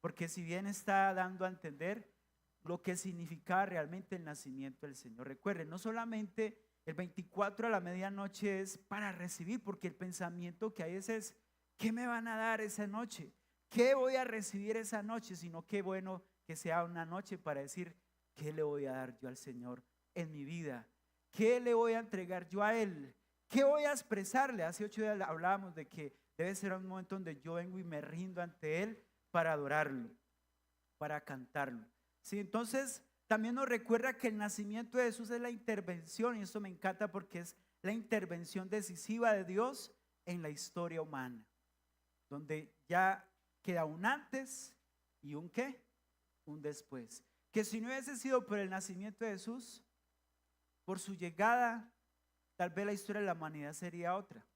porque si bien está dando a entender lo que significaba realmente el nacimiento del Señor. Recuerden, no solamente el 24 a la medianoche es para recibir, porque el pensamiento que hay es ¿qué me van a dar esa noche? ¿Qué voy a recibir esa noche? Sino qué bueno que sea una noche para decir, ¿qué le voy a dar yo al Señor en mi vida? ¿Qué le voy a entregar yo a Él? ¿Qué voy a expresarle? Hace 8 días hablábamos de que debe ser un momento donde yo vengo y me rindo ante Él para adorarlo, para cantarlo. Sí, entonces también nos recuerda que el nacimiento de Jesús es la intervención, y eso me encanta porque es la intervención decisiva de Dios en la historia humana, donde ya queda un antes y un qué, un después. Que si no hubiese sido por el nacimiento de Jesús, por su llegada, tal vez la historia de la humanidad sería otra,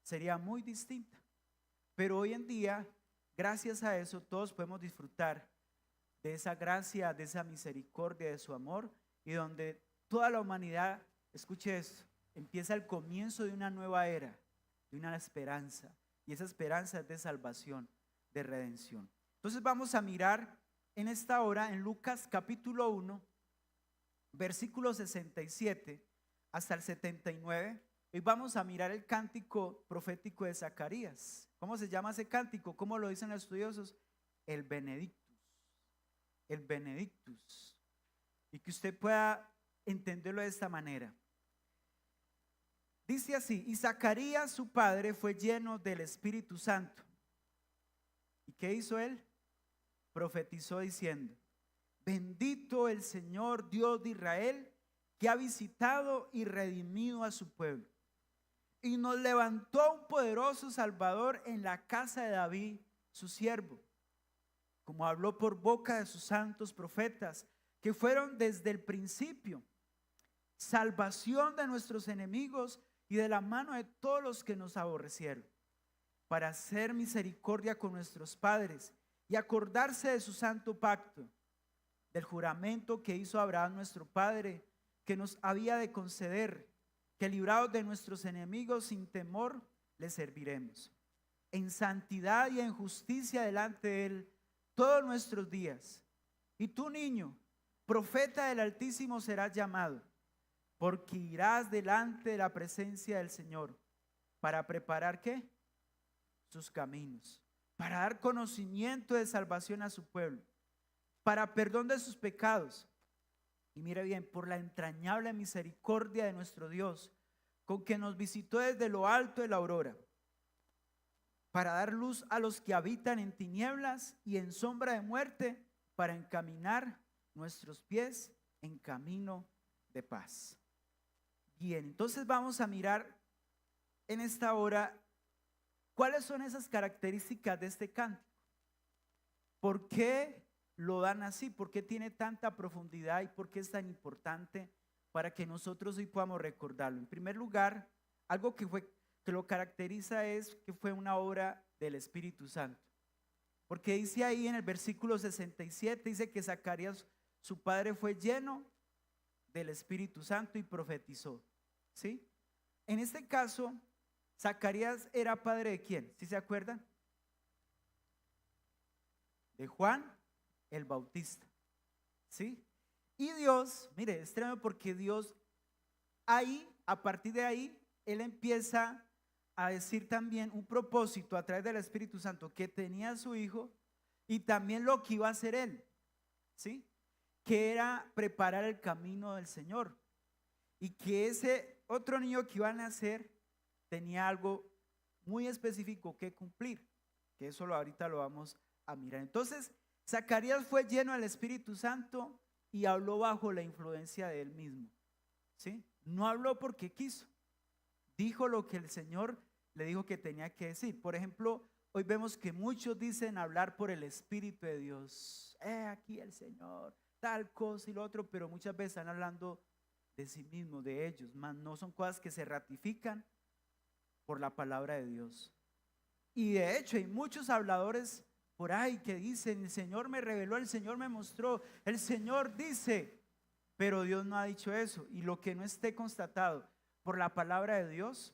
sería muy distinta. Pero hoy en día, gracias a eso, todos podemos disfrutar de esa gracia, de esa misericordia, de su amor, y donde toda la humanidad, escuche esto, empieza el comienzo de una nueva era, de una esperanza, y esa esperanza es de salvación, de redención. Entonces vamos a mirar en esta hora en Lucas capítulo 1, versículo 67 hasta el 79. Hoy vamos a mirar el cántico profético de Zacarías. ¿Cómo se llama ese cántico? ¿Cómo lo dicen los estudiosos? El Benedictus. El Benedictus. Y que usted pueda entenderlo de esta manera. Dice así: y Zacarías su padre fue lleno del Espíritu Santo. ¿Y qué hizo él? Profetizó diciendo: bendito el Señor Dios de Israel, que ha visitado y redimido a su pueblo, y nos levantó un poderoso Salvador en la casa de David, su siervo, como habló por boca de sus santos profetas, que fueron desde el principio, salvación de nuestros enemigos y de la mano de todos los que nos aborrecieron, para hacer misericordia con nuestros padres y acordarse de su santo pacto, del juramento que hizo Abraham nuestro padre, que nos había de conceder, que librados de nuestros enemigos sin temor le serviremos, en santidad y en justicia delante de él todos nuestros días. Y tú, niño, profeta del Altísimo serás llamado, porque irás delante de la presencia del Señor para preparar ¿qué? Sus caminos, para dar conocimiento de salvación a su pueblo, para perdón de sus pecados. Y mire bien, por la entrañable misericordia de nuestro Dios, con que nos visitó desde lo alto de la aurora, para dar luz a los que habitan en tinieblas y en sombra de muerte, para encaminar nuestros pies en camino de paz. Bien, entonces vamos a mirar en esta hora cuáles son esas características de este cántico. ¿Por qué lo dan así? ¿Por qué tiene tanta profundidad y por qué es tan importante para que nosotros hoy podamos recordarlo? En primer lugar, algo que lo caracteriza es que fue una obra del Espíritu Santo. Porque dice ahí en el versículo 67, dice que Zacarías, su padre, fue lleno del Espíritu Santo y profetizó. ¿Sí? En este caso, Zacarías era padre de ¿quién? ¿Sí se acuerdan? De Juan el Bautista. ¿Sí? Y Dios, mire, es tremendo porque Dios ahí, a partir de ahí, Él empieza a decir también un propósito a través del Espíritu Santo que tenía su hijo y también lo que iba a hacer él, ¿sí? Que era preparar el camino del Señor y que ese otro niño que iba a nacer tenía algo muy específico que cumplir, que eso ahorita lo vamos a mirar. Entonces, Zacarías fue lleno del Espíritu Santo y habló bajo la influencia de él mismo, ¿sí? No habló porque quiso, dijo lo que el Señor le dijo que tenía que decir. Por ejemplo, hoy vemos que muchos dicen hablar por el Espíritu de Dios. Aquí el Señor, tal cosa y lo otro, pero muchas veces están hablando de sí mismos, de ellos, más no son cosas que se ratifican por la palabra de Dios. Y de hecho hay muchos habladores por ahí que dicen: el Señor me reveló, el Señor me mostró, el Señor dice, pero Dios no ha dicho eso. Y lo que no esté constatado por la palabra de Dios,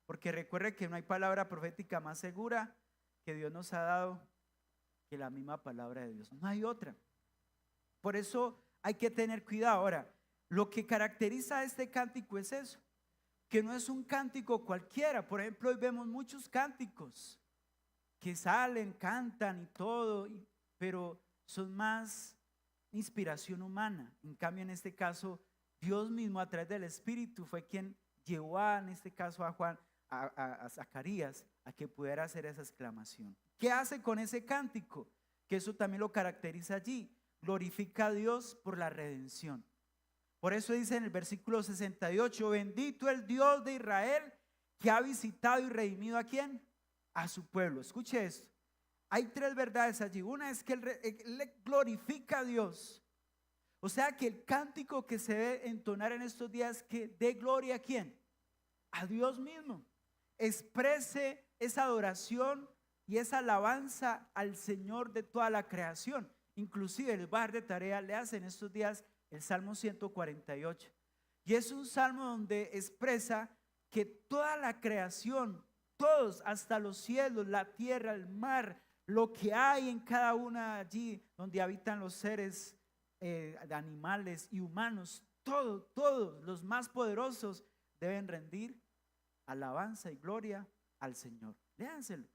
porque recuerde que no hay palabra profética más segura que Dios nos ha dado que la misma palabra de Dios. No hay otra. Por eso hay que tener cuidado. Ahora, lo que caracteriza a este cántico es eso, que no es un cántico cualquiera. Por ejemplo, hoy vemos muchos cánticos que salen, cantan y todo, pero son más inspiración humana. En cambio, en este caso, Dios mismo a través del Espíritu fue quien llevó en este caso a Juan, a Zacarías, a que pudiera hacer esa exclamación. ¿Qué hace con ese cántico? Que eso también lo caracteriza allí. Glorifica a Dios por la redención. Por eso dice en el versículo 68, bendito el Dios de Israel que ha visitado y redimido ¿a quién? A su pueblo. Escuche esto. Hay tres verdades allí. Una es que él glorifica a Dios. O sea que el cántico que se debe entonar en estos días que dé gloria ¿a quién? A Dios mismo. Exprese esa adoración y esa alabanza al Señor de toda la creación. Inclusive el bar de tarea le hace en estos días el Salmo 148. Y es un salmo donde expresa que toda la creación, todos, hasta los cielos, la tierra, el mar, lo que hay en cada una allí donde habitan los seres de animales y humanos, todos los más poderosos deben rendir alabanza y gloria al Señor. Léanselo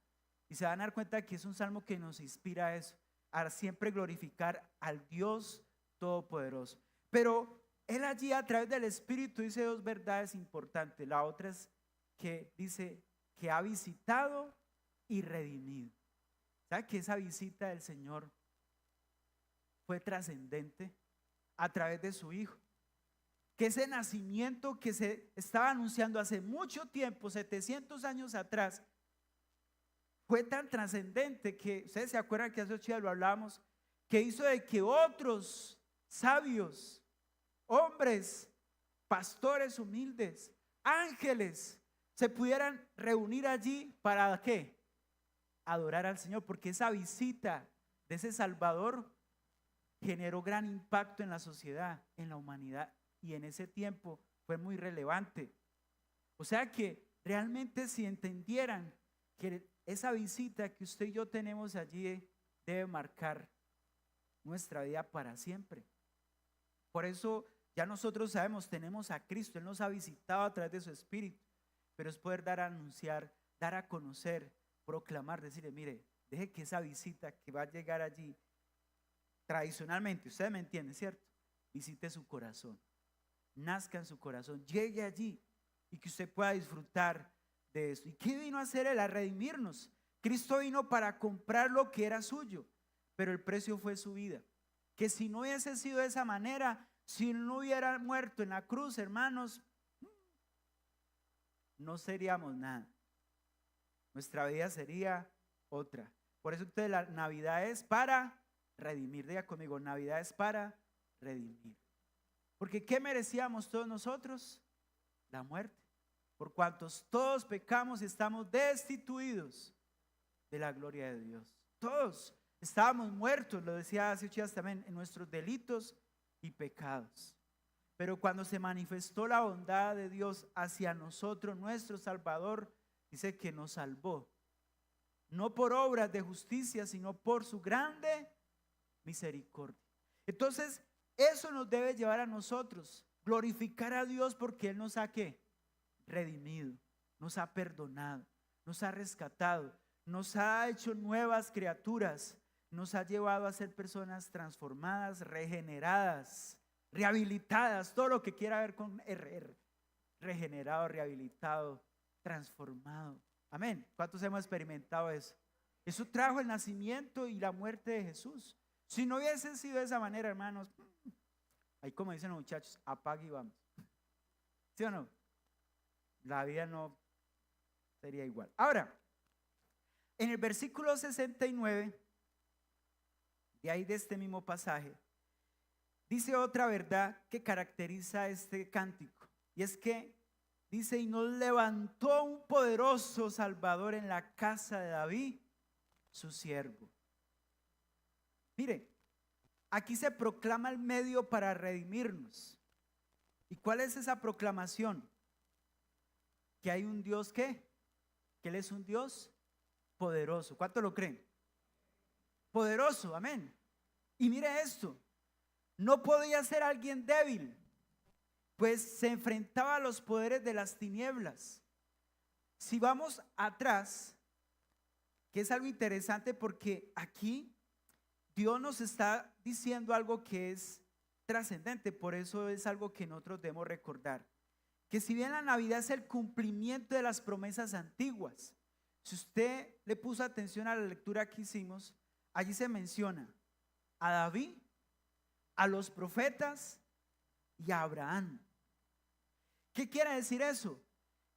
y se van a dar cuenta que es un salmo que nos inspira a eso, a siempre glorificar al Dios Todopoderoso. Pero él allí a través del Espíritu dice dos verdades importantes. La otra es que dice que ha visitado y redimido. ¿Sabe que esa visita del Señor fue trascendente a través de su Hijo? Que ese nacimiento que se estaba anunciando hace mucho tiempo, 700 años atrás, fue tan trascendente que, ustedes se acuerdan que hace 8 días lo hablamos, que hizo de que otros sabios, hombres, pastores humildes, ángeles, se pudieran reunir allí para ¿qué? Adorar al Señor, porque esa visita de ese Salvador generó gran impacto en la sociedad, en la humanidad, y en ese tiempo fue muy relevante. O sea que realmente si entendieran que esa visita que usted y yo tenemos allí debe marcar nuestra vida para siempre. Por eso ya nosotros sabemos, tenemos a Cristo, Él nos ha visitado a través de su Espíritu, pero es poder dar a anunciar, dar a conocer, proclamar, decirle, mire, deje que esa visita que va a llegar allí, tradicionalmente, ustedes me entienden, ¿cierto? Visite su corazón, nazca en su corazón, llegue allí y que usted pueda disfrutar de eso. ¿Y qué vino a hacer Él? A redimirnos. Cristo vino para comprar lo que era suyo, pero el precio fue su vida. Que si no hubiese sido de esa manera, si no hubiera muerto en la cruz, hermanos, no seríamos nada. Nuestra vida sería otra. Por eso entonces la Navidad es para redimir. Diga conmigo, Navidad es para redimir. Porque ¿qué merecíamos todos nosotros? La muerte. Por cuantos todos pecamos y estamos destituidos de la gloria de Dios. Todos estábamos muertos, lo decía hace 8 días también, en nuestros delitos y pecados. Pero cuando se manifestó la bondad de Dios hacia nosotros, nuestro Salvador, dice que nos salvó. No por obras de justicia, sino por su grande misericordia. Entonces, eso nos debe llevar a nosotros, glorificar a Dios porque Él nos ha ¿qué? Redimido, nos ha perdonado, nos ha rescatado, nos ha hecho nuevas criaturas, nos ha llevado a ser personas transformadas, regeneradas, rehabilitadas, todo lo que quiera ver con regenerado, rehabilitado, transformado. Amén. ¿Cuántos hemos experimentado eso? Eso trajo el nacimiento y la muerte de Jesús. Si no hubiese sido de esa manera, hermanos, ahí como dicen los muchachos, apague y vamos. ¿Sí o no? La vida no sería igual. Ahora, en el versículo 69, de ahí de este mismo pasaje, dice otra verdad que caracteriza este cántico. Y es que dice, y nos levantó un poderoso Salvador en la casa de David, su siervo. Mire, aquí se proclama el medio para redimirnos. ¿Y cuál es esa proclamación? Que hay un Dios que Él es un Dios poderoso. ¿Cuánto lo creen? poderoso, amén. Y mire esto, no podía ser alguien débil, pues se enfrentaba a los poderes de las tinieblas. Si vamos atrás, que es algo interesante porque aquí Dios nos está diciendo algo que es trascendente, por eso es algo que nosotros debemos recordar. Que si bien la Navidad es el cumplimiento de las promesas antiguas, si usted le puso atención a la lectura que hicimos, allí se menciona a David, a los profetas y a Abraham. ¿Qué quiere decir eso?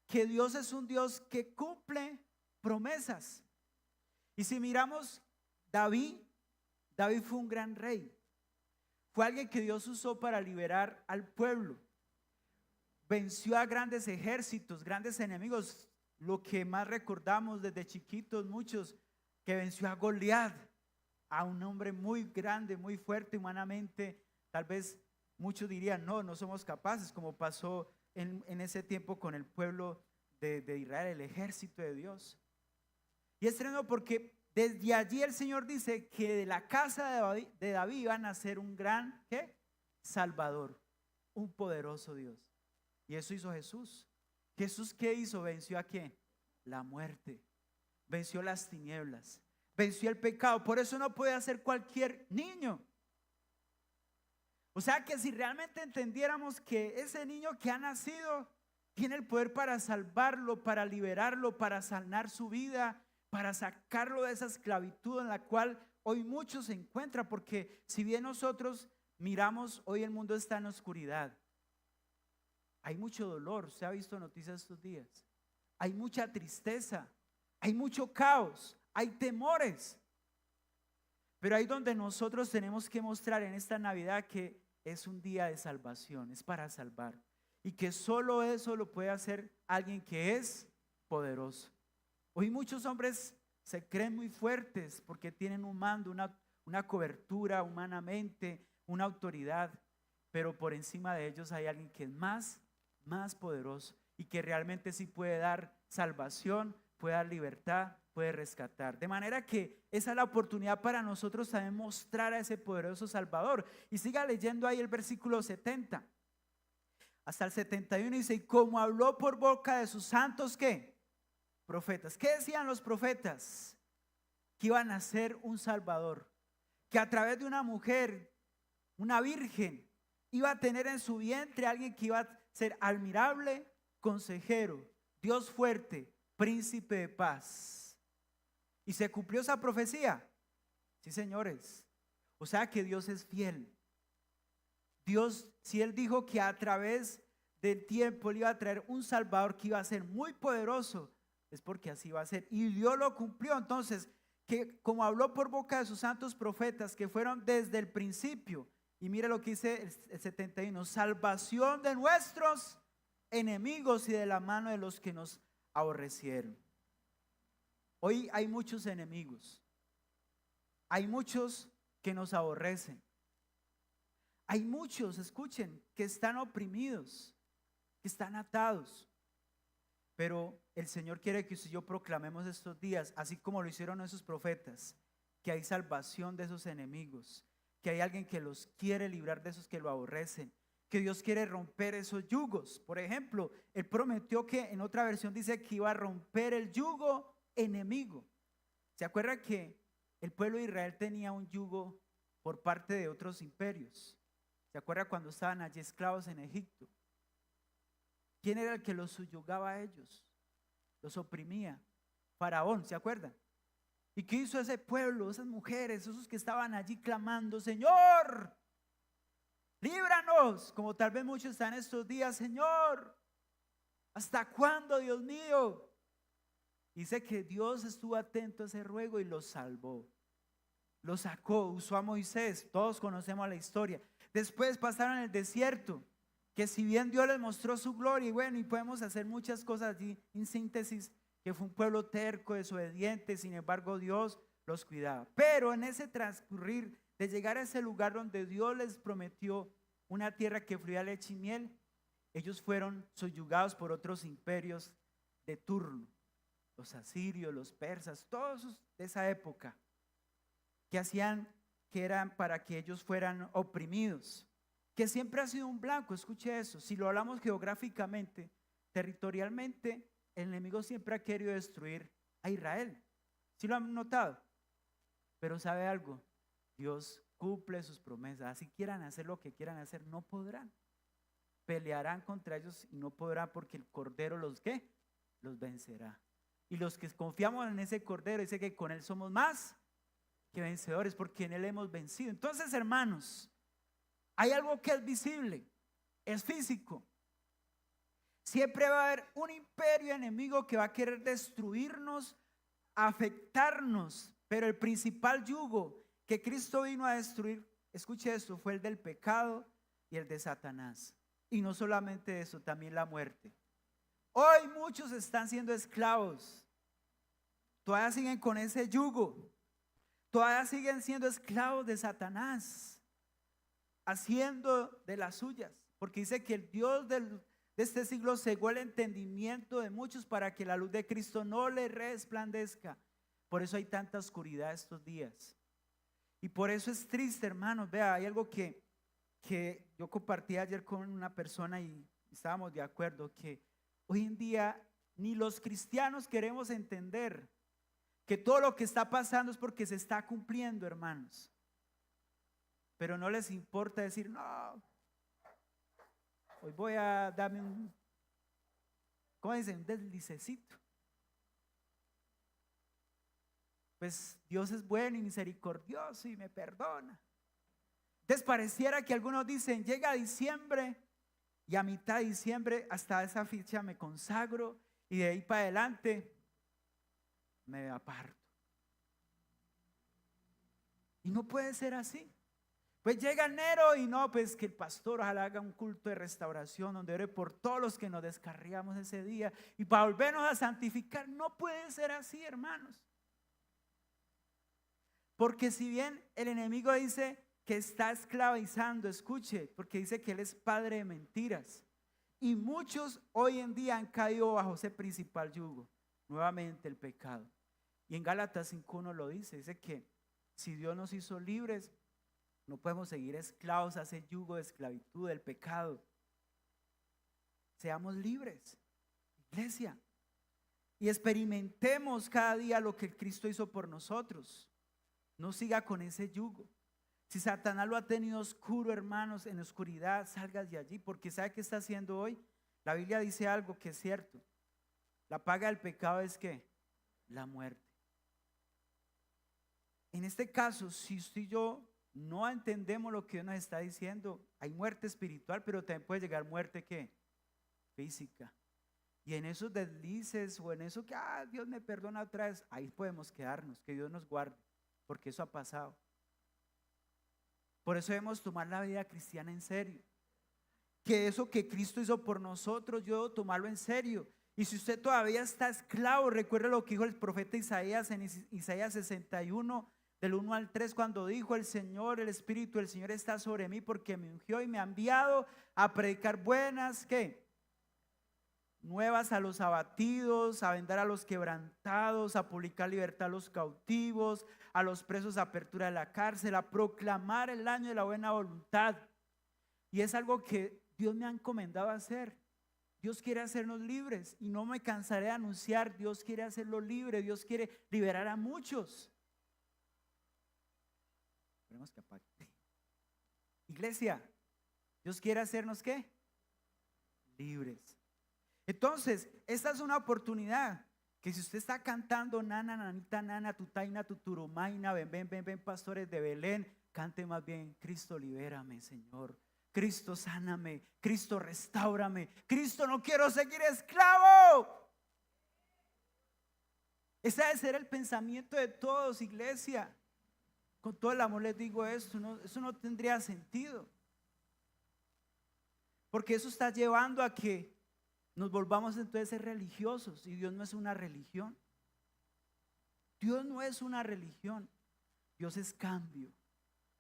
Que Dios es un Dios que cumple promesas. Y si miramos David fue un gran rey. Fue alguien que Dios usó para liberar al pueblo. Venció a grandes ejércitos, grandes enemigos. Lo que más recordamos desde chiquitos muchos, que venció a Goliat, a un hombre muy grande, muy fuerte humanamente. Tal vez muchos dirían, no somos capaces, como pasó en ese tiempo con el pueblo de Israel, el ejército de Dios. Y es tremendo porque desde allí el Señor dice que de la casa de David iba a nacer un gran, ¿qué? Salvador, un poderoso Dios. Y eso hizo Jesús. ¿Jesús qué hizo? Venció a ¿quién? La muerte, venció las tinieblas, venció el pecado. Por eso no puede hacer cualquier niño. O sea que si realmente entendiéramos que ese niño que ha nacido tiene el poder para salvarlo, para liberarlo, para sanar su vida, para sacarlo de esa esclavitud en la cual hoy muchos se encuentran, porque si bien nosotros miramos, hoy el mundo está en oscuridad. Hay mucho dolor, se ha visto noticias estos días. Hay mucha tristeza, hay mucho caos, hay temores. Pero ahí donde nosotros tenemos que mostrar en esta Navidad que es un día de salvación, es para salvar. Y que solo eso lo puede hacer alguien que es poderoso. Hoy muchos hombres se creen muy fuertes porque tienen un mando, una cobertura humanamente, una autoridad. Pero por encima de ellos hay alguien que es más poderoso y que realmente sí puede dar salvación, puede dar libertad, puede rescatar. De manera que esa es la oportunidad para nosotros también mostrar a ese poderoso Salvador. Y siga leyendo ahí el versículo 70 hasta el 71, dice: y como habló por boca de sus santos, ¿qué? Profetas. ¿Qué decían los profetas? Que iban a ser un Salvador, que a través de una mujer, una virgen, iba a tener en su vientre alguien que iba a ser admirable, consejero, Dios fuerte, príncipe de paz. ¿Y se cumplió esa profecía? Sí, señores. O sea que Dios es fiel. Dios, si Él dijo que a través del tiempo le iba a traer un Salvador que iba a ser muy poderoso, es porque así va a ser. Y Dios lo cumplió. Entonces, que como habló por boca de sus santos profetas que fueron desde el principio. Y mire lo que dice el 71: salvación de nuestros enemigos y de la mano de los que nos aborrecieron. Hoy hay muchos enemigos, hay muchos que nos aborrecen, hay muchos, escuchen, que están oprimidos, que están atados. Pero el Señor quiere que usted y yo proclamemos estos días, así como lo hicieron esos profetas, que hay salvación de esos enemigos, que hay alguien que los quiere librar de esos que lo aborrecen, que Dios quiere romper esos yugos. Por ejemplo, Él prometió que, en otra versión dice que iba a romper el yugo enemigo. ¿Se acuerda que el pueblo de Israel tenía un yugo por parte de otros imperios? ¿Se acuerda cuando estaban allí esclavos en Egipto? ¿Quién era el que los subyugaba a ellos? Los oprimía. Faraón, ¿se acuerdan? ¿Y qué hizo ese pueblo, esas mujeres, esos que estaban allí clamando: Señor, líbranos? Como tal vez muchos están estos días: Señor, ¿hasta cuándo, Dios mío? Dice que Dios estuvo atento a ese ruego y los salvó. Lo sacó, usó a Moisés. Todos conocemos la historia. Después pasaron el desierto, que si bien Dios les mostró su gloria, y bueno, y podemos hacer muchas cosas allí, en síntesis, que fue un pueblo terco, desobediente, sin embargo Dios los cuidaba. Pero en ese transcurrir de llegar a ese lugar donde Dios les prometió una tierra que fluía leche y miel, ellos fueron subyugados por otros imperios de turno, los asirios, los persas, todos de esa época. que hacían, que eran para que ellos fueran oprimidos, que siempre ha sido un blanco. Escuche eso, si lo hablamos geográficamente, territorialmente, el enemigo siempre ha querido destruir a Israel. ¿Sí lo han notado? Pero ¿sabe algo? Dios cumple sus promesas. Así quieran hacer lo que quieran hacer, no podrán. Pelearán contra ellos y no podrán, porque el Cordero los ¿qué? Los vencerá. Y los que confiamos en ese Cordero, dice que con Él somos más que vencedores, porque en Él hemos vencido. Entonces, hermanos, hay algo que es visible, es físico. Siempre va a haber un imperio enemigo que va a querer destruirnos, afectarnos, pero el principal yugo que Cristo vino a destruir, escuche esto, fue el del pecado y el de Satanás. Y no solamente eso, también la muerte. Hoy muchos están siendo esclavos, todavía siguen con ese yugo, todavía siguen siendo esclavos de Satanás, haciendo de las suyas, porque dice que el Dios de este siglo cegó el entendimiento de muchos para que la luz de Cristo no le resplandezca. Por eso hay tanta oscuridad estos días. Y por eso es triste, hermanos. Vea, hay algo que yo compartí ayer con una persona y estábamos de acuerdo, que hoy en día ni los cristianos queremos entender que todo lo que está pasando es porque se está cumpliendo, hermanos. Pero no les importa decir, no, hoy voy a darme un, ¿cómo dicen? Un deslicecito. Pues Dios es bueno y misericordioso y me perdona. Entonces pareciera que algunos dicen, llega diciembre y a mitad de diciembre hasta esa fecha me consagro y de ahí para adelante me aparto. Y no puede ser así. Pues llega enero y no, pues que el pastor ojalá haga un culto de restauración donde ore por todos los que nos descarriamos ese día y para volvernos a santificar. No puede ser así, hermanos. Porque si bien el enemigo dice que está esclavizando, escuche, porque dice que él es padre de mentiras. Y muchos hoy en día han caído bajo ese principal yugo, nuevamente el pecado. Y en Gálatas 5:1 lo dice que si Dios nos hizo libres, no podemos seguir esclavos a ese yugo de esclavitud del pecado. Seamos libres, iglesia, y experimentemos cada día lo que Cristo hizo por nosotros. No siga con ese yugo. Si Satanás lo ha tenido oscuro, hermanos, en oscuridad, salgas de allí, porque ¿sabe qué está haciendo hoy? La Biblia dice algo que es cierto. La paga del pecado es ¿qué? La muerte. En este caso, si usted y yo no entendemos lo que Dios nos está diciendo, hay muerte espiritual, pero también puede llegar muerte ¿qué? Física. Y en esos deslices o en eso que Dios me perdona otra vez, ahí podemos quedarnos, que Dios nos guarde, porque eso ha pasado. Por eso debemos tomar la vida cristiana en serio, que eso que Cristo hizo por nosotros, yo debo tomarlo en serio. Y si usted todavía está esclavo, recuerde lo que dijo el profeta Isaías en Isaías 61, del 1 al 3, cuando dijo: el Señor, el Espíritu del Señor está sobre mí, porque me ungió y me ha enviado a predicar buenas, ¿qué? Nuevas a los abatidos, a vendar a los quebrantados, a publicar libertad a los cautivos, a los presos apertura de la cárcel, a proclamar el año de la buena voluntad. Y es algo que Dios me ha encomendado a hacer. Dios quiere hacernos libres y no me cansaré de anunciar. Dios quiere hacerlo libre, Dios quiere liberar a muchos. Esperemos que apague. Iglesia, Dios quiere hacernos ¿qué? Libres. Entonces, esta es una oportunidad que si usted está cantando nana, nanita, nana, tutaina, tuturumaina, ven, pastores de Belén, cante más bien: Cristo, libérame, Señor. Cristo, sáname. Cristo, restáurame. Cristo, no quiero seguir esclavo. Ese debe ser el pensamiento de todos, iglesia. Con todo el amor les digo esto, eso no tendría sentido. Porque eso está llevando a que nos volvamos entonces a ser religiosos, y Dios no es una religión. Dios no es una religión. Dios es cambio.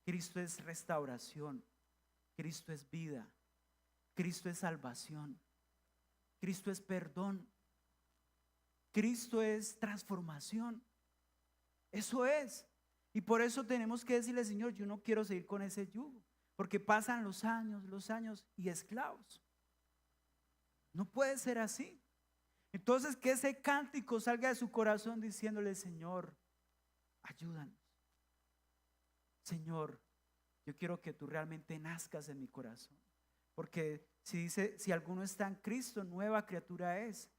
Cristo es restauración. Cristo es vida. Cristo es salvación. Cristo es perdón. Cristo es transformación. Eso es. Y por eso tenemos que decirle, Señor, yo no quiero seguir con ese yugo, porque pasan los años y esclavos. No puede ser así. Entonces que ese cántico salga de su corazón diciéndole, Señor, ayúdanos. Señor, yo quiero que tú realmente nazcas en mi corazón. Porque si dice, si alguno está en Cristo, nueva criatura es.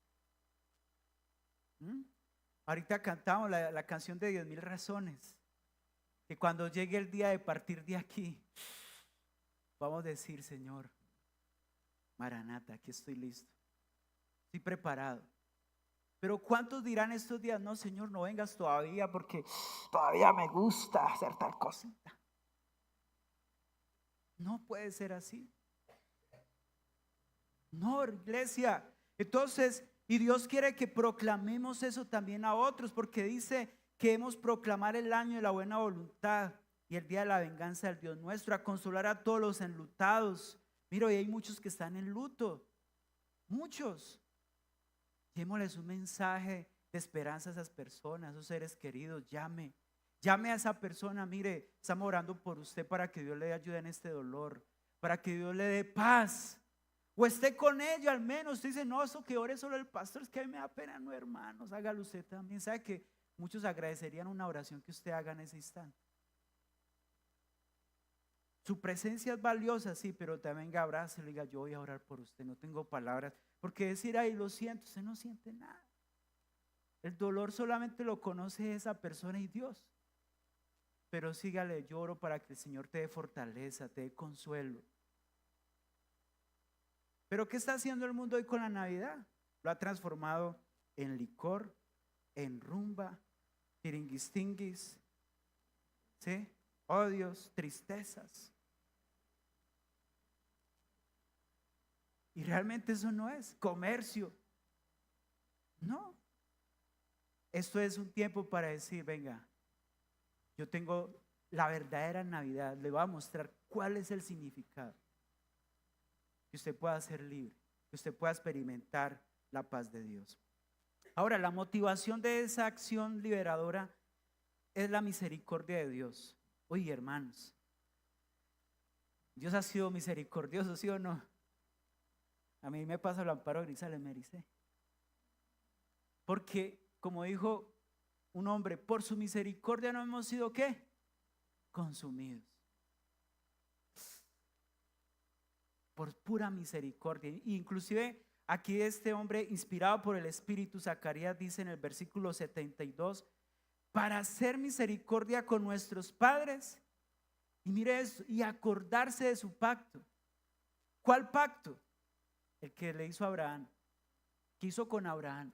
Ahorita cantamos la canción de 10,000 razones. Que cuando llegue el día de partir de aquí, vamos a decir, Señor, Maranata, aquí estoy listo. Estoy preparado. Pero ¿cuántos dirán estos días? No, Señor, no vengas todavía porque todavía me gusta hacer tal cosita. No puede ser así. No, iglesia. Entonces, y Dios quiere que proclamemos eso también a otros, porque dice que hemos proclamar el año de la buena voluntad y el día de la venganza del Dios nuestro, a consolar a todos los enlutados. Mira, hoy hay muchos que están en luto, muchos. Démosles un mensaje de esperanza a esas personas, a esos seres queridos. Llame a esa persona. Mire, estamos orando por usted para que Dios le ayude en este dolor, para que Dios le dé paz, o esté con ella al menos. Usted dice, no, eso que ore solo el pastor, es que a mí me da pena. No, hermanos, hágalo usted también. Sabe que muchos agradecerían una oración que usted haga en ese instante. Su presencia es valiosa, sí, pero también abrace y le diga, yo voy a orar por usted, no tengo palabras. Porque decir, ay, lo siento, usted no siente nada. El dolor solamente lo conoce esa persona y Dios. Pero sígale, yo oro para que el Señor te dé fortaleza, te dé consuelo. Pero ¿qué está haciendo el mundo hoy con la Navidad? Lo ha transformado en licor, en rumba, tiringuistinguis, ¿sí? Odios, tristezas. Y realmente eso no es comercio. No. Esto es un tiempo para decir, venga, yo tengo la verdadera Navidad. Le voy a mostrar cuál es el significado. Que usted pueda ser libre, que usted pueda experimentar la paz de Dios. Ahora, la motivación de esa acción liberadora es la misericordia de Dios. Oye, hermanos, Dios ha sido misericordioso, ¿sí o no? A mí me pasa el amparo Grisales, me ericé. Porque, como dijo un hombre, por su misericordia no hemos sido ¿qué? Consumidos. Por pura misericordia. Inclusive aquí este hombre, inspirado por el Espíritu, Zacarías dice en el versículo 72, para hacer misericordia con nuestros padres. Y mire esto, y acordarse de su pacto. ¿Cuál pacto? El que le hizo a Abraham, que hizo con Abraham.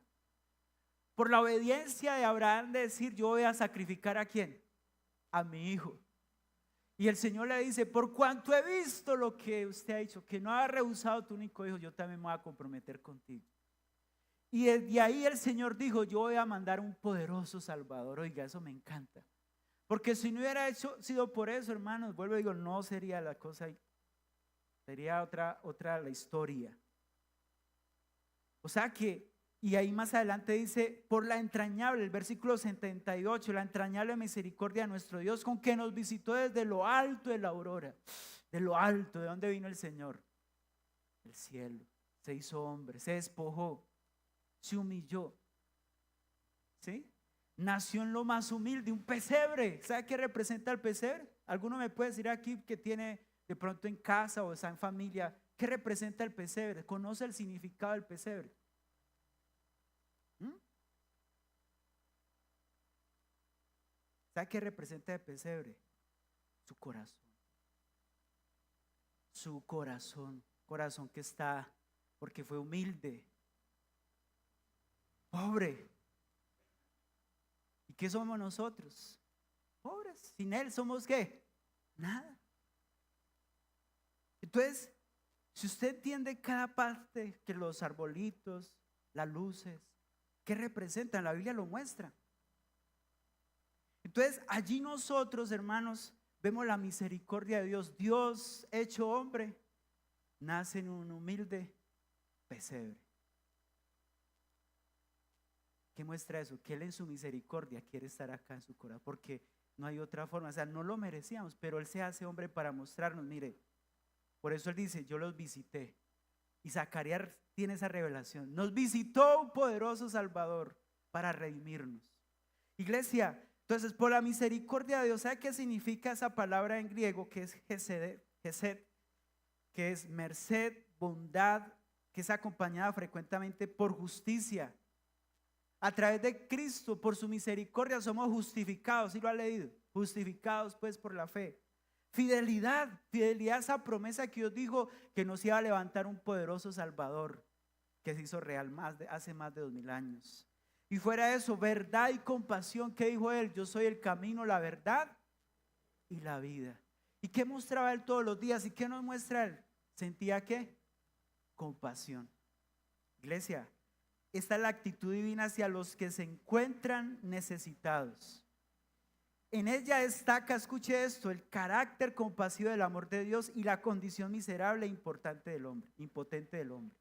Por la obediencia de Abraham de decir, yo voy a sacrificar ¿a quién? A mi hijo. Y el Señor le dice, por cuanto he visto lo que usted ha hecho, que no ha rehusado tu único hijo, yo también me voy a comprometer contigo. Y de ahí el Señor dijo, yo voy a mandar un poderoso Salvador. Oiga, eso me encanta. Porque si no hubiera sido por eso, hermanos, vuelvo y digo, no sería la cosa, sería otra la historia. O sea que, y ahí más adelante dice, por la entrañable, el versículo 78, la entrañable misericordia de nuestro Dios, con que nos visitó desde lo alto de la aurora. De lo alto, ¿de dónde vino el Señor? Del cielo. Se hizo hombre, se despojó, se humilló. ¿Sí? Nació en lo más humilde, un pesebre. ¿Sabe qué representa el pesebre? ¿Alguno me puede decir aquí que tiene de pronto en casa o está en familia? ¿Qué representa el pesebre? ¿Conoce el significado del pesebre? ¿Sabe qué representa el pesebre? Su corazón. Su corazón. Corazón que está, porque fue humilde, pobre. ¿Y qué somos nosotros? Pobres. Sin Él somos ¿qué? Nada. Entonces, si usted entiende cada parte, que los arbolitos, las luces, ¿qué representan? La Biblia lo muestra. Entonces, allí nosotros, hermanos, vemos la misericordia de Dios. Dios hecho hombre, nace en un humilde pesebre. ¿Qué muestra eso? Que Él en su misericordia quiere estar acá en su corazón, porque No hay otra forma, o sea, no lo merecíamos, pero Él se hace hombre para mostrarnos, mire, por eso Él dice, yo los visité. Y Zacarías tiene esa revelación, nos visitó un poderoso Salvador para redimirnos. Iglesia, entonces por la misericordia de Dios, ¿sabe qué significa esa palabra en griego que es Gesed, que es merced, bondad, que es acompañada frecuentemente por justicia? A través de Cristo, por su misericordia, somos justificados. ¿Sí lo ha leído? Justificados pues por la fe. Fidelidad a esa promesa que Dios dijo que nos iba a levantar un poderoso Salvador que se hizo real hace más de 2000 años. Y fuera de eso, verdad y compasión. ¿Qué dijo Él? Yo soy el camino, la verdad y la vida. ¿Y qué mostraba Él todos los días? ¿Y qué nos muestra Él? ¿Sentía qué? Compasión. Iglesia, esta es la actitud divina hacia los que se encuentran necesitados. En ella destaca, escuche esto, el carácter compasivo del amor de Dios y la condición miserable e impotente del hombre.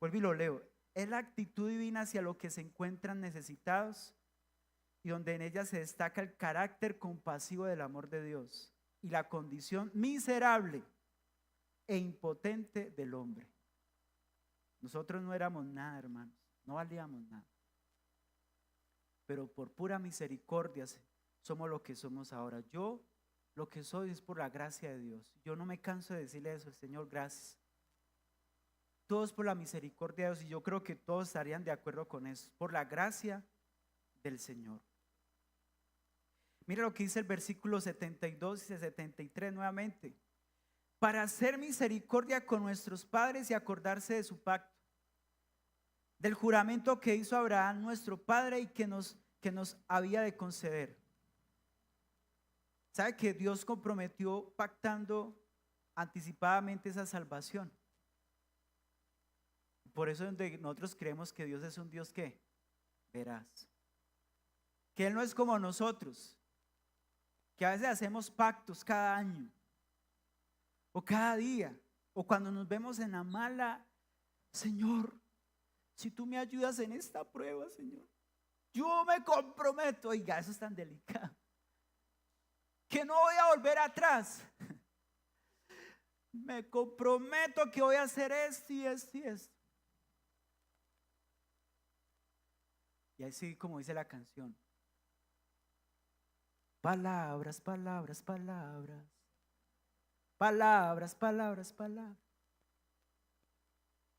Vuelvo y lo leo. Es la actitud divina hacia los que se encuentran necesitados y donde en ella se destaca el carácter compasivo del amor de Dios y la condición miserable e impotente del hombre. Nosotros no éramos nada, hermanos, no valíamos nada, pero por pura misericordia somos lo que somos ahora. Yo lo que soy es por la gracia de Dios. Yo no me canso de decirle eso al Señor, gracias. Todos por la misericordia de Dios, y yo creo que todos estarían de acuerdo con eso, por la gracia del Señor. Mira lo que dice el versículo 72 y 73 nuevamente. Para hacer misericordia con nuestros padres y acordarse de su pacto, del juramento que hizo Abraham nuestro padre y que nos había de conceder. ¿Sabe que Dios comprometió pactando anticipadamente esa salvación? Por eso nosotros creemos que Dios es un Dios que veraz, que Él no es como nosotros, que a veces hacemos pactos cada año o cada día, o cuando nos vemos en la mala. Señor, si tú me ayudas en esta prueba, Señor, yo me comprometo. Oiga, eso es tan delicado, que no voy a volver atrás. Me comprometo que voy a hacer esto y esto y esto. Y así como dice la canción, palabras, palabras, palabras, palabras, palabras, palabras.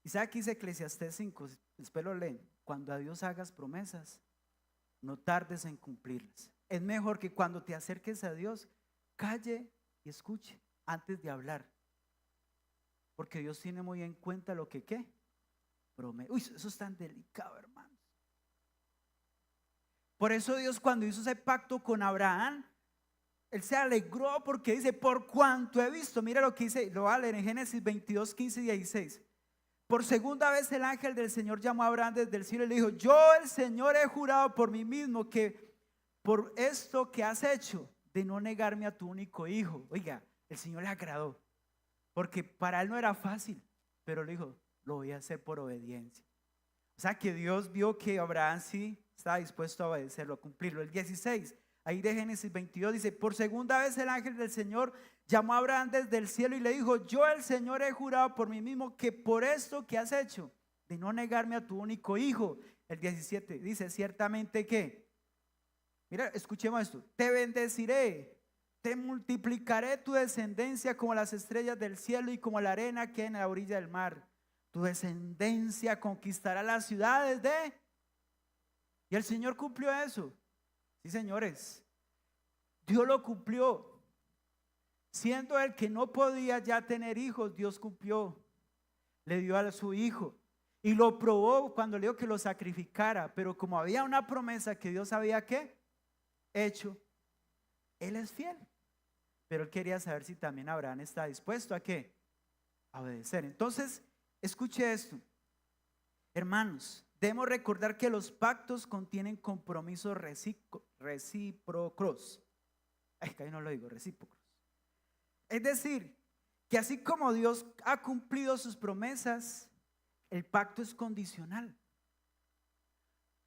Y sabe que dice Eclesiastés 5, después lo leen, cuando a Dios hagas promesas, no tardes en cumplirlas. Es mejor que cuando te acerques a Dios, calle y escuche antes de hablar, porque Dios tiene muy en cuenta lo que ¿qué? Promete. Uy, eso es tan delicado, hermanos. Por eso Dios, cuando hizo ese pacto con Abraham, Él se alegró porque dice, por cuanto he visto, mira lo que dice, lo va a leer en Génesis 22, 15 y 16. Por segunda vez el ángel del Señor llamó a Abraham desde el cielo y le dijo, yo el Señor he jurado por mí mismo que por esto que has hecho de no negarme a tu único hijo. Oiga, el Señor le agradó, porque para Él no era fácil, pero le dijo, lo voy a hacer por obediencia. O sea que Dios vio que Abraham sí estaba dispuesto a obedecerlo, a cumplirlo. El 16, ahí de Génesis 22 dice, por segunda vez el ángel del Señor llamó a Abraham desde el cielo y le dijo, yo el Señor he jurado por mí mismo que por esto que has hecho de no negarme a tu único hijo. El 17 dice, ciertamente que, mira, escuchemos esto, te bendeciré, te multiplicaré tu descendencia como las estrellas del cielo y como la arena que hay en la orilla del mar. Tu descendencia conquistará las ciudades de... Y el Señor cumplió eso. Sí, señores, Dios lo cumplió. Siendo Él que no podía ya tener hijos, Dios cumplió. Le dio a su hijo y lo probó cuando le dijo que lo sacrificara. Pero como había una promesa que Dios había ¿qué? Hecho, Él es fiel. Pero Él quería saber si también Abraham está dispuesto a ¿qué? A obedecer. Entonces, escuche esto, hermanos, debemos recordar que los pactos contienen compromisos recíprocos. Ay, que ahí no lo digo, recíprocos. Es decir, que así como Dios ha cumplido sus promesas, el pacto es condicional.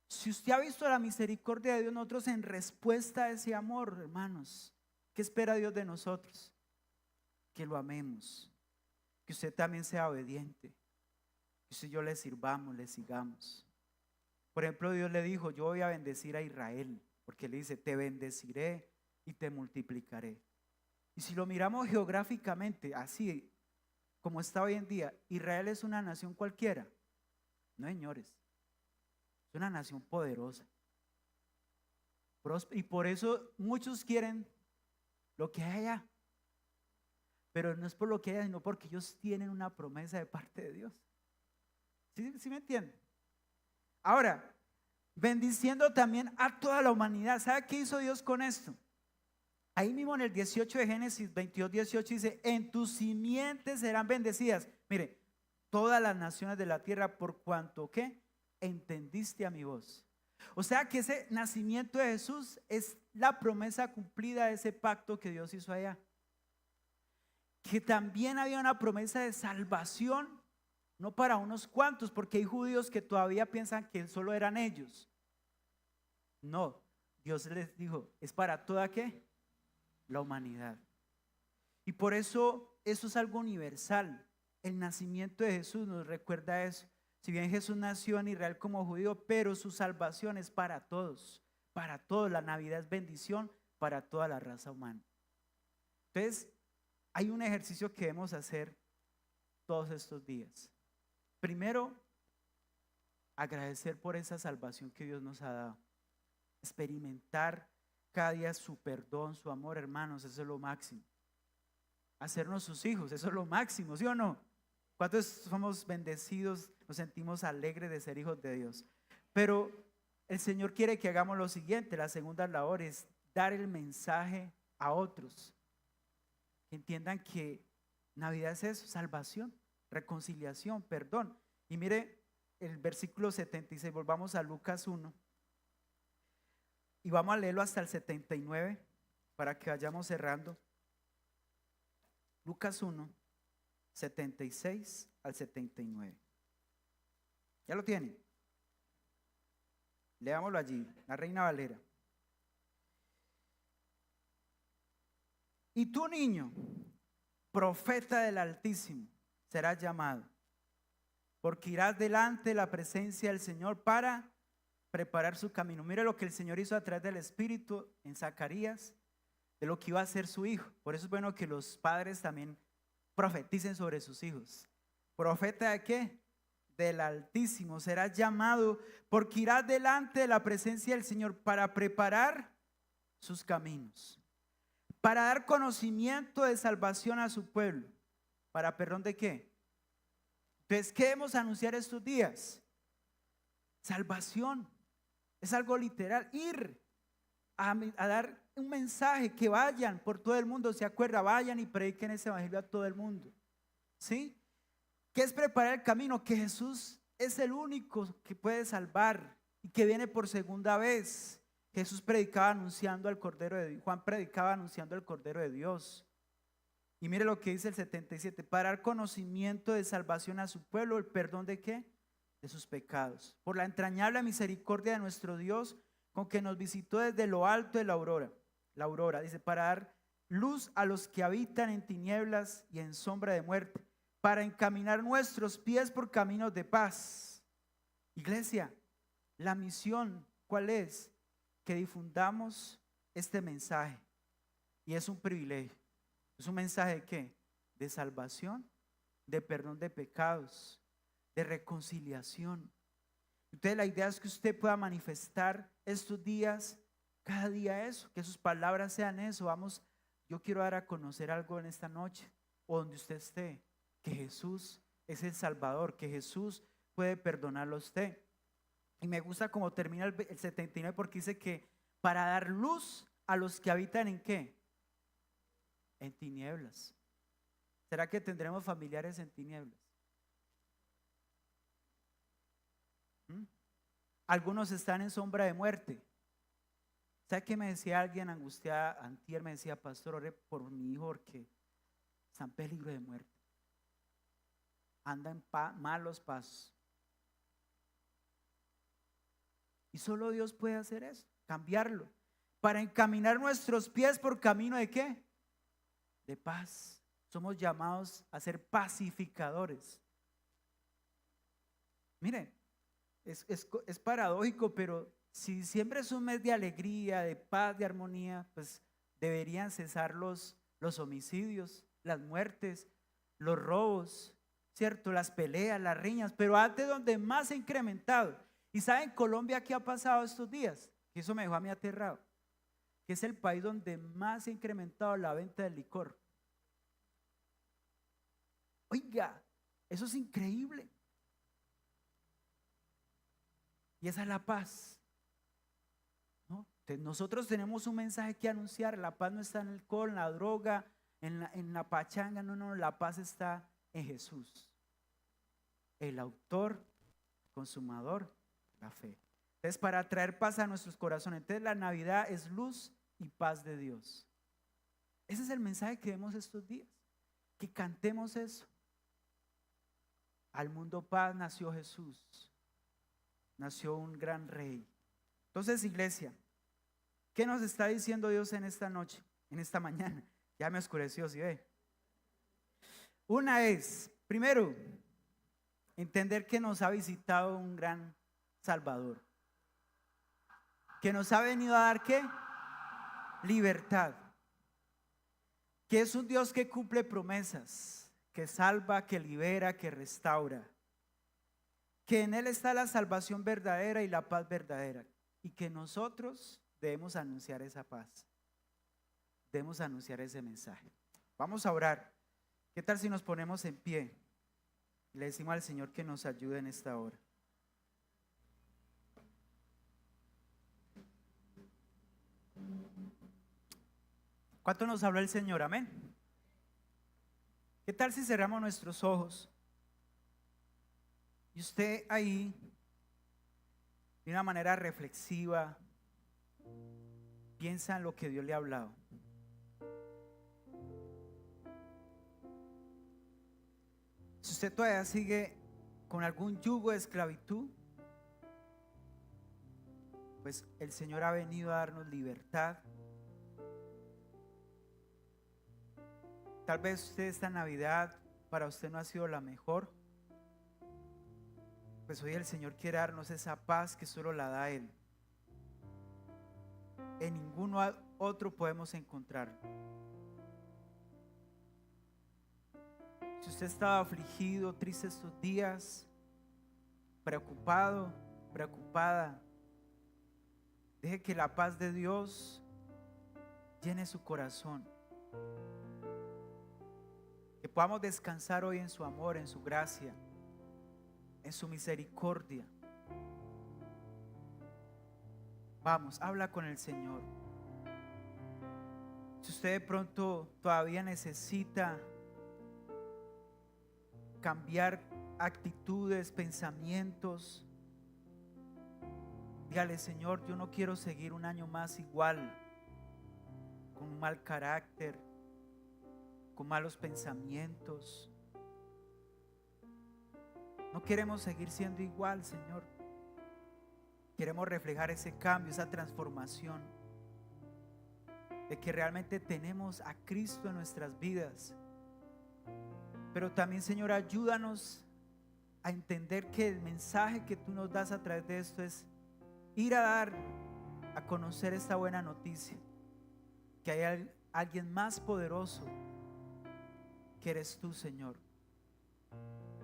Si usted ha visto la misericordia de Dios, nosotros en respuesta a ese amor, hermanos, ¿qué espera Dios de nosotros? Que lo amemos, que usted también sea obediente, que usted y yo le sirvamos, le sigamos. Por ejemplo, Dios le dijo: yo voy a bendecir a Israel, porque le dice: te bendeciré y te multiplicaré. Y si lo miramos geográficamente, así como está hoy en día, Israel es una nación cualquiera. No, señores, es una nación poderosa. Y por eso muchos quieren lo que hay allá. Pero no es por lo que hay, sino porque ellos tienen una promesa de parte de Dios. ¿Sí me entienden? Ahora, bendiciendo también a toda la humanidad. ¿Sabe qué hizo Dios con esto? Ahí mismo en el 18 de Génesis 22, 18 dice: en tus simientes serán bendecidas. Mire, todas las naciones de la tierra, por cuanto ¿qué? Entendiste a mi voz. O sea que ese nacimiento de Jesús es la promesa cumplida de ese pacto que Dios hizo allá. Que también había una promesa de salvación, no para unos cuantos, porque hay judíos que todavía piensan que solo eran ellos. No, Dios les dijo: es para toda ¿qué? La humanidad. Y por eso es algo universal. El nacimiento de Jesús nos recuerda eso. Si bien Jesús nació en Israel como judío, pero su salvación es para todos, para todos. La Navidad es bendición para toda la raza humana. Entonces, hay un ejercicio que debemos hacer todos estos días. Primero, agradecer por esa salvación que Dios nos ha dado. Experimentar cada día su perdón, su amor, hermanos, eso es lo máximo. Hacernos sus hijos, eso es lo máximo, ¿sí o no? ¿Cuántos somos bendecidos, nos sentimos alegres de ser hijos de Dios? Pero el Señor quiere que hagamos lo siguiente. La segunda labor es dar el mensaje a otros, que entiendan que Navidad es eso: salvación, reconciliación, perdón. Y mire el versículo 76, volvamos a Lucas 1 y vamos a leerlo hasta el 79 para que vayamos cerrando. Lucas 1, 76 al 79. ¿Ya lo tienen? Leámoslo allí, la Reina Valera. Y tú, niño, profeta del Altísimo, serás llamado, porque irás delante de la presencia del Señor para preparar su camino. Mire lo que el Señor hizo a través del Espíritu en Zacarías, de lo que iba a hacer su hijo. Por eso es bueno que los padres también profeticen sobre sus hijos. ¿Profeta de qué? Del Altísimo serás llamado, porque irás delante de la presencia del Señor para preparar sus caminos, para dar conocimiento de salvación a su pueblo. ¿Para perdón de qué? Entonces, ¿qué debemos anunciar estos días? Salvación. Es algo literal, ir a dar un mensaje, que vayan por todo el mundo. ¿Se acuerda? Vayan y prediquen ese evangelio a todo el mundo. ¿Sí? ¿Qué es preparar el camino? Que Jesús es el único que puede salvar y que viene por segunda vez. Jesús predicaba anunciando al Cordero de Dios. Juan predicaba anunciando al Cordero de Dios. Y mire lo que dice el 77: para dar conocimiento de salvación a su pueblo, ¿el perdón de qué? De sus pecados, por la entrañable misericordia de nuestro Dios, con que nos visitó desde lo alto de la aurora, dice, para dar luz a los que habitan en tinieblas y en sombra de muerte, para encaminar nuestros pies por caminos de paz. Iglesia, la misión, ¿cuál es? Que difundamos este mensaje. Y es un privilegio. ¿Es un mensaje de qué? De salvación, de perdón de pecados, de reconciliación. Entonces la idea es que usted pueda manifestar estos días, cada día eso, que sus palabras sean eso. Vamos, yo quiero dar a conocer algo en esta noche, o donde usted esté, que Jesús es el Salvador, que Jesús puede perdonarlo a usted. Y me gusta cómo termina el 79, porque dice que para dar luz a los que habitan ¿en qué? En tinieblas. ¿Será que tendremos familiares en tinieblas? Algunos están en sombra de muerte. ¿Sabe qué me decía alguien angustiada antier? Me decía: pastor, ore por mi hijo porque está en peligro de muerte, anda en malos pasos. Y solo Dios puede hacer eso, cambiarlo, para encaminar nuestros pies por camino ¿de qué? De paz. Somos llamados a ser pacificadores. Miren, es paradójico, pero si siempre es un mes de alegría, de paz, de armonía, pues deberían cesar los homicidios, las muertes, los robos, ¿cierto? Las peleas, las riñas, pero antes donde más se ha incrementado. ¿Y saben Colombia qué ha pasado estos días? Que eso me dejó a mí aterrado. Que es el país donde más se ha incrementado la venta del licor. Oiga, eso es increíble. Y esa es la paz, ¿no? Nosotros tenemos un mensaje que anunciar. La paz no está en el alcohol, en la droga, en la pachanga. No, la paz está en Jesús, el autor, consumador, la fe. Entonces, para traer paz a nuestros corazones, entonces la Navidad es luz y paz de Dios. Ese es el mensaje que vemos estos días, que cantemos eso. Al mundo paz nació Jesús, nació un gran rey. Entonces, iglesia, ¿qué nos está diciendo Dios en esta noche, en esta mañana? Ya me oscureció, ¿sí ve? Una es, primero, entender que nos ha visitado un gran Salvador, que nos ha venido a dar ¿qué? Libertad, que es un Dios que cumple promesas, que salva, que libera, que restaura, que en Él está la salvación verdadera y la paz verdadera, y que nosotros debemos anunciar esa paz, debemos anunciar ese mensaje. Vamos a orar. ¿Qué tal si nos ponemos en pie y le decimos al Señor que nos ayude en esta hora? ¿Cuánto nos habló el Señor? Amén. ¿Qué tal si cerramos nuestros ojos y usted ahí, de una manera reflexiva, piensa en lo que Dios le ha hablado? Si usted todavía sigue con algún yugo de esclavitud, pues el Señor ha venido a darnos libertad. Tal vez usted esta Navidad para usted no ha sido la mejor. Pues hoy el Señor quiere darnos esa paz que solo la da Él. En ninguno otro podemos encontrar. Si usted estaba afligido, triste estos días, preocupado, preocupada, deje que la paz de Dios llene su corazón. Que podamos descansar hoy en su amor, en su gracia, en su misericordia. Vamos, habla con el Señor. Si usted de pronto todavía necesita cambiar actitudes, pensamientos, dígale: Señor, yo no quiero seguir un año más igual, con un mal carácter, con malos pensamientos. No queremos seguir siendo igual, Señor. Queremos reflejar ese cambio, esa transformación, de que realmente tenemos a Cristo en nuestras vidas. Pero también, Señor, ayúdanos a entender que el mensaje que tú nos das a través de esto es ir a dar a conocer esta buena noticia, que hay alguien más poderoso que eres tú, Señor,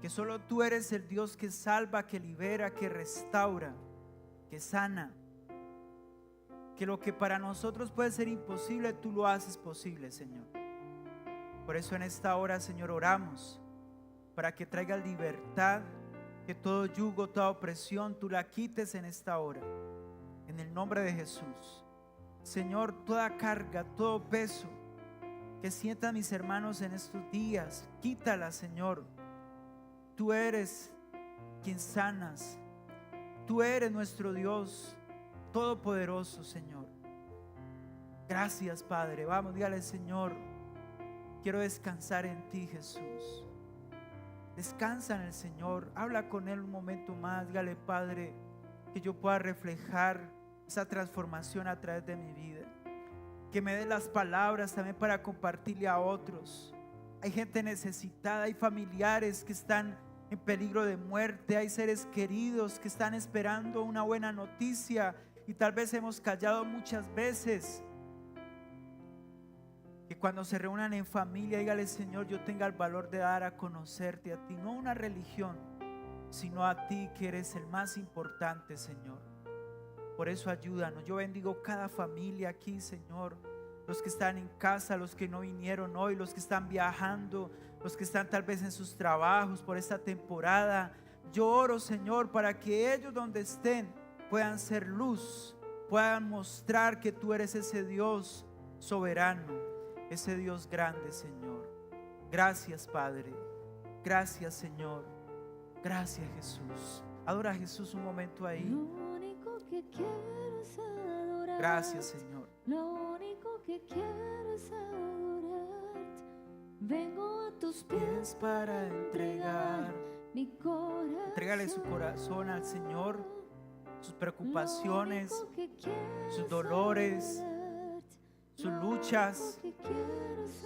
que solo tú eres el Dios que salva, que libera, que restaura, que sana, que lo que para nosotros puede ser imposible, tú lo haces posible, Señor. Por eso en esta hora, Señor, oramos para que traiga libertad, que todo yugo, toda opresión, tú la quites en esta hora, en el nombre de Jesús. Señor, toda carga, todo peso que sientan mis hermanos en estos días, quítala, Señor. Tú eres quien sanas, tú eres nuestro Dios todopoderoso, Señor. Gracias, Padre. Vamos, dígale: Señor, quiero descansar en ti, Jesús. Descansa en el Señor, habla con Él un momento más. Dígale: Padre, que yo pueda reflejar esa transformación a través de mi vida. Que me dé las palabras también para compartirle a otros. Hay gente necesitada, hay familiares que están en peligro de muerte, hay seres queridos que están esperando una buena noticia y tal vez hemos callado muchas veces. Que cuando se reúnan en familia, dígale: Señor, yo tenga el valor de dar a conocerte a ti, no una religión, sino a ti, que eres el más importante, Señor. Por eso ayúdanos. Yo bendigo cada familia aquí, Señor. Los que están en casa, los que no vinieron hoy, los que están viajando, los que están tal vez en sus trabajos por esta temporada. Yo oro, Señor, para que ellos donde estén puedan ser luz, puedan mostrar que tú eres ese Dios soberano, ese Dios grande, Señor. Gracias, Padre. Gracias, Señor. Gracias, Jesús. Adora a Jesús un momento ahí. Lo único que quiero es adorar. Gracias, Señor. Lo único que quiero es adorarte. Vengo a tus pies Para entregar. mi corazón. Entrégale su corazón al Señor, sus preocupaciones, Lo único que quiero sus es dolores, adorarte. sus Lo luchas. único que quiero es